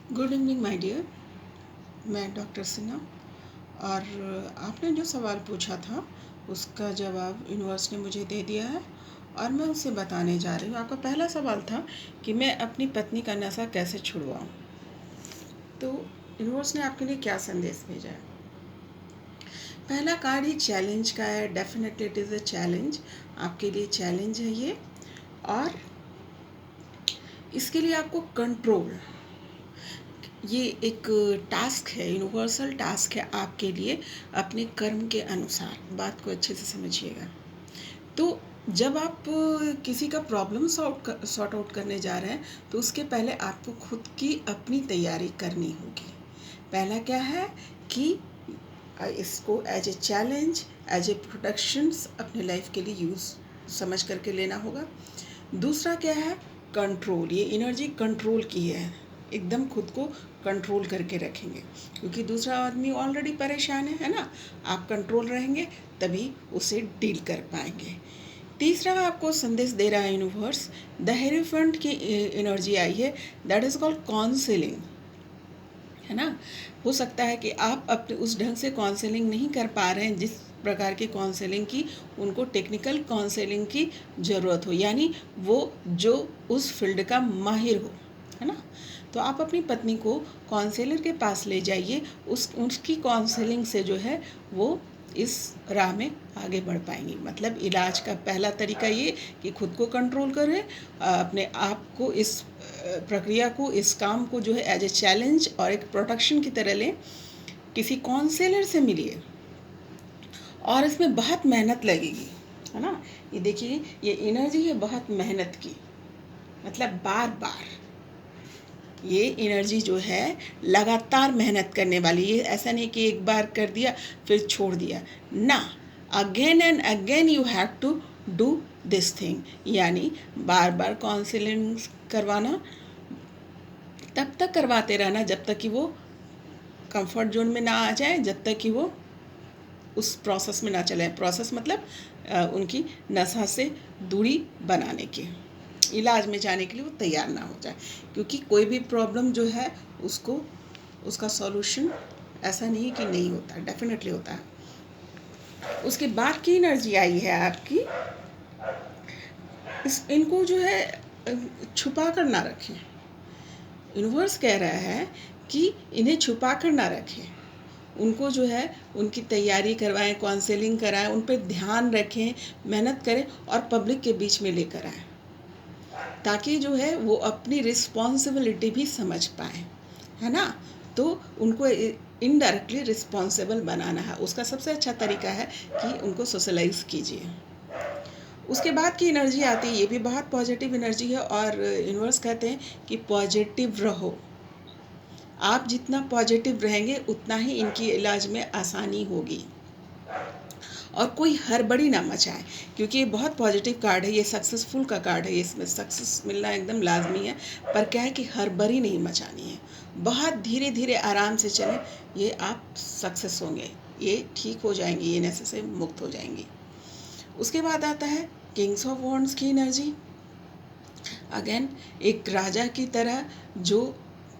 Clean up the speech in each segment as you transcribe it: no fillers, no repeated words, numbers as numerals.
Good evening my dear. मैं doctor Sinha. और आपने जो सवाल पूछा था उसका जवाब यूनिवर्स ने मुझे दे दिया है और मैं उससे बताने जा रही हूँ। आपका पहला सवाल था कि मैं अपनी पत्नी का नशा कैसे छुड़वाऊँ। तो यूनिवर्स ने आपके लिए क्या संदेश भेजा है। पहला कार्ड ही चैलेंज का है। Definitely it is a challenge. आपके लिए चैलेंज है ये। और इसके लिए आपको कंट्रोल, ये एक टास्क है, यूनिवर्सल टास्क है आपके लिए अपने कर्म के अनुसार। बात को अच्छे से समझिएगा। तो जब आप किसी का प्रॉब्लम सॉर्ट आउट करने जा रहे हैं तो उसके पहले आपको खुद की अपनी तैयारी करनी होगी। पहला क्या है कि इसको as a challenge, as a protections अपने लाइफ के लिए यूज़ समझ करके लेना होगा। दूसरा क्या है, कंट्रोल। ये एनर्जी कंट्रोल की है, एकदम खुद को कंट्रोल करके रखेंगे क्योंकि दूसरा आदमी ऑलरेडी परेशान है ना। आप कंट्रोल रहेंगे तभी उसे डील कर पाएंगे। तीसरा आपको संदेश दे रहा है यूनिवर्स, द हेरोफेंट की एनर्जी आई है, दैट इज़ कॉल्ड काउंसलिंग, है ना। हो सकता है कि आप अपने उस ढंग से काउंसलिंग नहीं कर पा रहे हैं जिस प्रकार की काउंसलिंग की उनको टेक्निकल काउंसलिंग की ज़रूरत हो, यानी वो जो उस फील्ड का माहिर हो, है ना। तो आप अपनी पत्नी को काउंसलर के पास ले जाइए। उसकी काउंसलिंग से जो है वो इस राह में आगे बढ़ पाएंगी। मतलब इलाज का पहला तरीका ये कि खुद को कंट्रोल करें, अपने आप को इस प्रक्रिया को, इस काम को जो है एज ए चैलेंज और एक प्रोटेक्शन की तरह लें। किसी काउंसलर से मिलिए और इसमें बहुत मेहनत लगेगी, है ना। ये देखिए, ये एनर्जी है बहुत मेहनत की, मतलब बार बार ये एनर्जी जो है लगातार मेहनत करने वाली। ये ऐसा नहीं कि एक बार कर दिया फिर छोड़ दिया ना, again and again you have to do this thing. यानी बार बार काउंसलिंग करवाना, तब तक करवाते रहना जब तक कि वो कंफर्ट जोन में ना आ जाए, जब तक कि वो उस प्रोसेस में ना चले। प्रोसेस मतलब उनकी नशा से दूरी बनाने की, इलाज में जाने के लिए वो तैयार ना हो जाए। क्योंकि कोई भी प्रॉब्लम जो है उसको उसका सॉल्यूशन ऐसा नहीं कि नहीं होता, डेफिनेटली होता है। उसके बाद की एनर्जी आई है आपकी, इनको जो है छुपा कर ना रखें। यूनिवर्स कह रहा है कि इन्हें छुपा कर ना रखें। उनको जो है उनकी तैयारी करवाएं, काउंसलिंग कराएं, उन पर ध्यान रखें, मेहनत करें और पब्लिक के बीच में लेकर आएँ, ताकि जो है वो अपनी रिस्पॉन्सिबिलिटी भी समझ पाएँ, है ना। तो उनको इनडायरेक्टली रिस्पॉन्सिबल बनाना है। उसका सबसे अच्छा तरीका है कि उनको सोशलाइज कीजिए। उसके बाद की एनर्जी आती है, ये भी बहुत पॉजिटिव एनर्जी है और यूनिवर्स कहते हैं कि पॉजिटिव रहो। आप जितना पॉजिटिव रहेंगे उतना ही इनकी इलाज में आसानी होगी और कोई हड़बड़ी ना मचाए, क्योंकि ये बहुत पॉजिटिव कार्ड है, ये सक्सेसफुल का कार्ड है, इसमें सक्सेस मिलना एकदम लाजमी है। पर क्या है कि हड़बड़ी नहीं मचानी है, बहुत धीरे धीरे आराम से चलें, ये आप सक्सेस होंगे, ये ठीक हो जाएंगी, ये नशे से मुक्त हो जाएंगी। उसके बाद आता है किंग्स ऑफ वॉन्ड्स की एनर्जी। अगेन एक राजा की तरह जो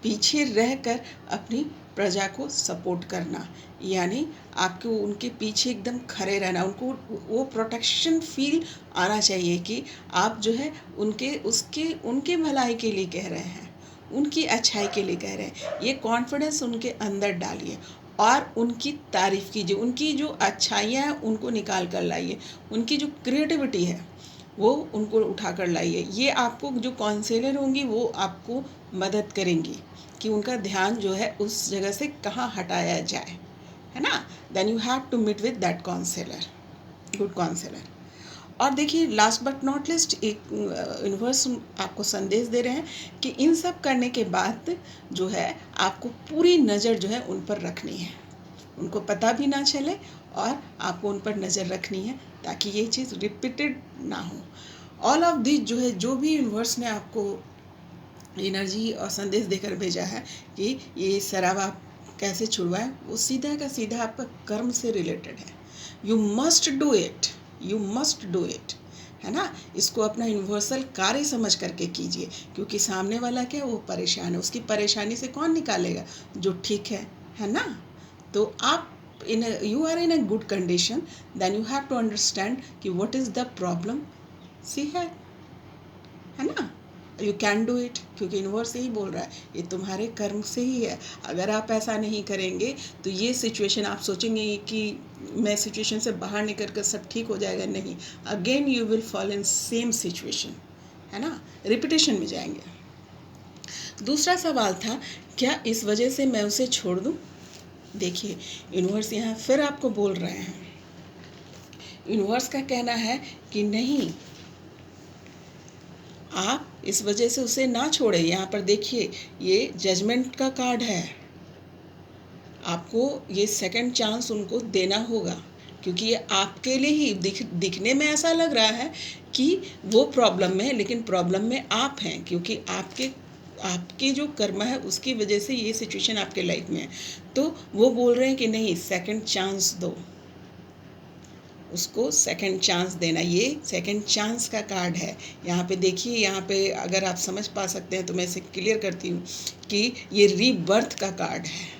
पीछे रहकर अपनी प्रजा को सपोर्ट करना, यानी आपको उनके पीछे एकदम खड़े रहना। उनको वो प्रोटेक्शन फील आना चाहिए कि आप जो है उनके भलाई के लिए कह रहे हैं, उनकी अच्छाई के लिए कह रहे हैं। ये कॉन्फिडेंस उनके अंदर डालिए और उनकी तारीफ़ कीजिए। उनकी जो अच्छाइयाँ हैं उनको निकाल कर लाइए, उनकी जो क्रिएटिविटी है वो उनको उठा कर लाइए। ये आपको जो काउंसलर होंगी वो आपको मदद करेंगी कि उनका ध्यान जो है उस जगह से कहाँ हटाया जाए, है ना। Then you have to meet with that counsellor, good counsellor. और देखिए, लास्ट बट नॉट लिस्ट, एक यूनिवर्स आपको संदेश दे रहे हैं कि इन सब करने के बाद जो है आपको पूरी नज़र जो है उन पर रखनी है, उनको पता भी ना चले और आपको उन पर नज़र रखनी है ताकि ये चीज़ रिपीटेड ना हो। ऑल ऑफ दिस जो है, जो भी यूनिवर्स ने आपको एनर्जी और संदेश देकर भेजा है कि ये शराब आप कैसे छुड़वाएं, वो सीधा का सीधा आपका कर्म से रिलेटेड है। You must do it, you must do it, है ना। इसको अपना यूनिवर्सल कार्य समझ करके कीजिए, क्योंकि सामने वाला क्या, वो परेशान है, उसकी परेशानी से कौन निकालेगा, जो ठीक है ना। तो आप you are in a good condition, then you have to understand कि what is the problem, see है ना। यू कैन डू इट, क्योंकि यूनिवर्स यही बोल रहा है, ये तुम्हारे कर्म से ही है। अगर आप ऐसा नहीं करेंगे तो ये सिचुएशन, आप सोचेंगे कि मैं सिचुएशन से बाहर निकल कर सब ठीक हो जाएगा, नहीं, again you will fall in same situation, है ना, रिपीटेशन में जाएंगे। दूसरा सवाल था, क्या इस वजह से मैं उसे छोड़ दूँ। देखिए, यूनिवर्स यहाँ फिर आपको बोल रहे हैं, यूनिवर्स का कहना है कि नहीं, आप इस वजह से उसे ना छोड़े। यहाँ पर देखिए, ये जजमेंट का कार्ड है, आपको ये सेकंड चांस उनको देना होगा, क्योंकि ये आपके लिए ही दिखने में ऐसा लग रहा है कि वो प्रॉब्लम में है, लेकिन प्रॉब्लम में आप हैं, क्योंकि आपके जो कर्म है उसकी वजह से ये सिचुएशन आपके लाइफ में है। तो वो बोल रहे हैं कि नहीं, सेकंड चांस दो, उसको सेकंड चांस देना। ये सेकंड चांस का कार्ड है। यहाँ पे देखिए, यहाँ पे अगर आप समझ पा सकते हैं तो मैं इसे क्लियर करती हूँ कि ये रीबर्थ का कार्ड है।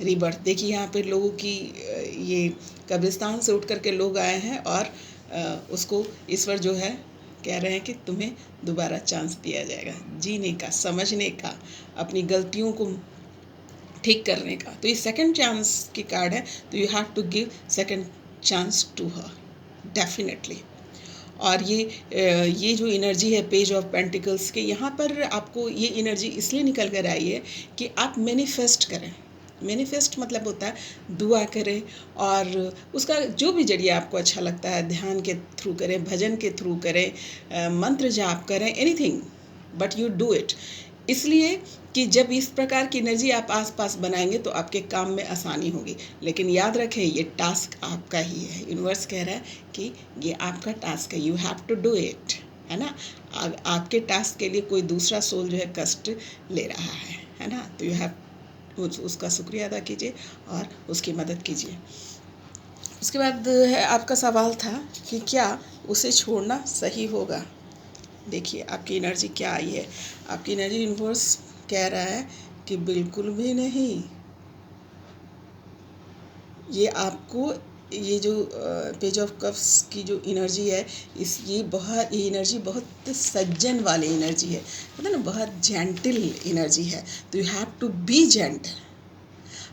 रीबर्थ, देखिए यहाँ पे लोगों की ये कब्रिस्तान से उठ करके लोग आए हैं और उसको ईश्वर जो है कह रहे हैं कि तुम्हें दोबारा चांस दिया जाएगा, जीने का, समझने का, अपनी गलतियों को ठीक करने का। तो ये सेकंड चांस की कार्ड है, तो you have to give second chance to her, definitely. और ये जो एनर्जी है पेज ऑफ पेंटिकल्स के, यहाँ पर आपको ये एनर्जी इसलिए निकल कर आई है कि आप मैनिफेस्ट करें। मैनिफेस्ट मतलब होता है दुआ करें, और उसका जो भी जरिया आपको अच्छा लगता है, ध्यान के थ्रू करें, भजन के थ्रू करें, मंत्र जाप करें, anything, but you do it. इसलिए कि जब इस प्रकार की एनर्जी आप आसपास बनाएंगे तो आपके काम में आसानी होगी। लेकिन याद रखें, ये टास्क आपका ही है। यूनिवर्स कह रहा है कि ये आपका टास्क है, you have to do it, है ना। आपके टास्क के लिए कोई दूसरा सोल जो है कष्ट ले रहा है ना। तो यू हैव, उसका शुक्रिया अदा कीजिए और उसकी मदद कीजिए। उसके बाद है आपका सवाल था कि क्या उसे छोड़ना सही होगा। देखिए, आपकी एनर्जी क्या आई है। आपकी एनर्जी, यूनिवर्स कह रहा है कि बिल्कुल भी नहीं। ये आपको, ये जो पेज ऑफ कप्स की जो एनर्जी है, ये एनर्जी बहुत सज्जन वाली एनर्जी है, मतलब ना, बहुत जेंटल एनर्जी है। तो you have to be gentle.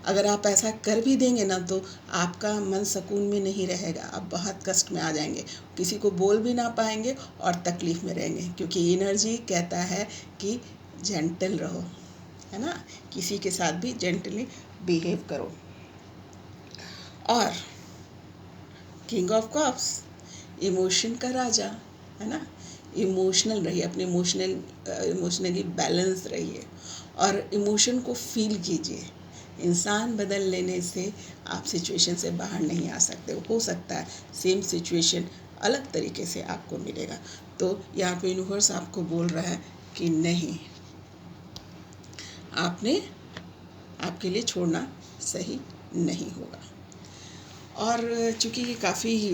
अगर आप ऐसा कर भी देंगे ना तो आपका मन सुकून में नहीं रहेगा, आप बहुत कष्ट में आ जाएंगे, किसी को बोल भी ना पाएंगे और तकलीफ़ में रहेंगे, क्योंकि एनर्जी कहता है कि जेंटल रहो, है ना, किसी के साथ भी जेंटली बिहेव करो। और किंग ऑफ कप्स, इमोशन का राजा, है ना। इमोशनल रहिए, अपने इमोशनली बैलेंस रहिए और इमोशन को फील कीजिए। इंसान बदल लेने से आप सिचुएशन से बाहर नहीं आ सकते। हो सकता है सेम सिचुएशन अलग तरीके से आपको मिलेगा। तो यहाँ पे यूनिवर्स आपको बोल रहा है कि नहीं, आपके लिए छोड़ना सही नहीं होगा। और चूँकि ये काफ़ी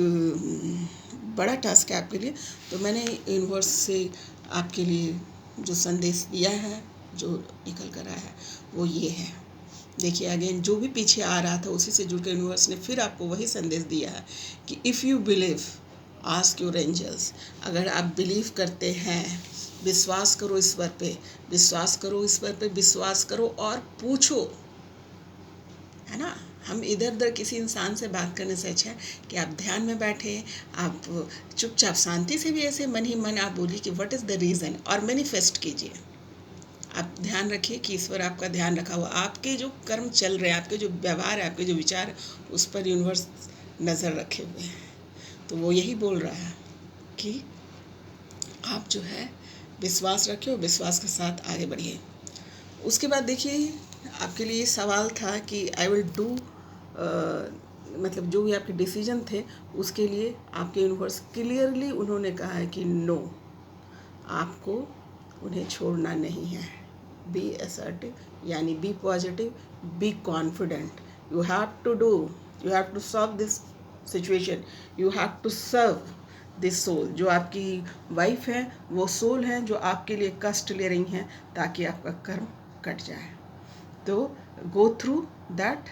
बड़ा टास्क है आपके लिए, तो मैंने यूनिवर्स से आपके लिए जो संदेश दिया है, जो निकल कर आया है, वो ये है। देखिए, अगेन जो भी पीछे आ रहा था उसी से जुड़ कर यूनिवर्स ने फिर आपको वही संदेश दिया है कि if you believe ask your angels. अगर आप बिलीव करते हैं, विश्वास करो ईश्वर पे, विश्वास करो ईश्वर पे, विश्वास करो और पूछो, है ना। हम इधर उधर किसी इंसान से बात करने से अच्छा है कि आप ध्यान में बैठे, आप चुपचाप शांति से भी ऐसे मन ही मन आप बोलिए कि व्हाट इज़ द रीज़न, और मैनिफेस्ट कीजिए। आप ध्यान रखिए कि ईश्वर आपका ध्यान रखा हुआ, आपके जो कर्म चल रहे हैं, आपके जो व्यवहार है, आपके जो विचार है, उस पर यूनिवर्स नज़र रखे हुए हैं। तो वो यही बोल रहा है कि आप जो है विश्वास रखिए और विश्वास के साथ आगे बढ़िए। उसके बाद देखिए, आपके लिए सवाल था कि आई विल डू, मतलब जो भी आपके डिसीजन थे उसके लिए आपके यूनिवर्स क्लियरली उन्होंने कहा है कि नो, आपको उन्हें छोड़ना नहीं है। बी असर्टिव, यानी be positive, be confident. You have to solve this situation, you have to serve this soul, जो आपकी वाइफ है वो सोल है जो आपके लिए कष्ट ले रही हैं ताकि आपका कर्म कट जाए। तो गो थ्रू दैट,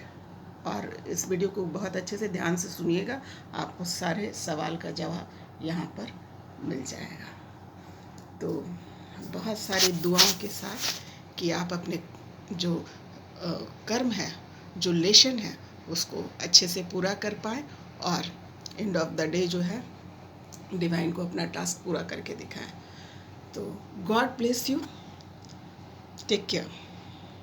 और इस वीडियो को बहुत अच्छे से ध्यान से सुनिएगा, आपको सारे सवाल का जवाब यहाँ पर मिल जाएगा। तो बहुत सारी दुआओं के साथ कि आप अपने जो कर्म है, जो लेशन है, उसको अच्छे से पूरा कर पाए और एंड ऑफ द डे जो है डिवाइन को अपना टास्क पूरा करके दिखाएं। तो God bless you, take care.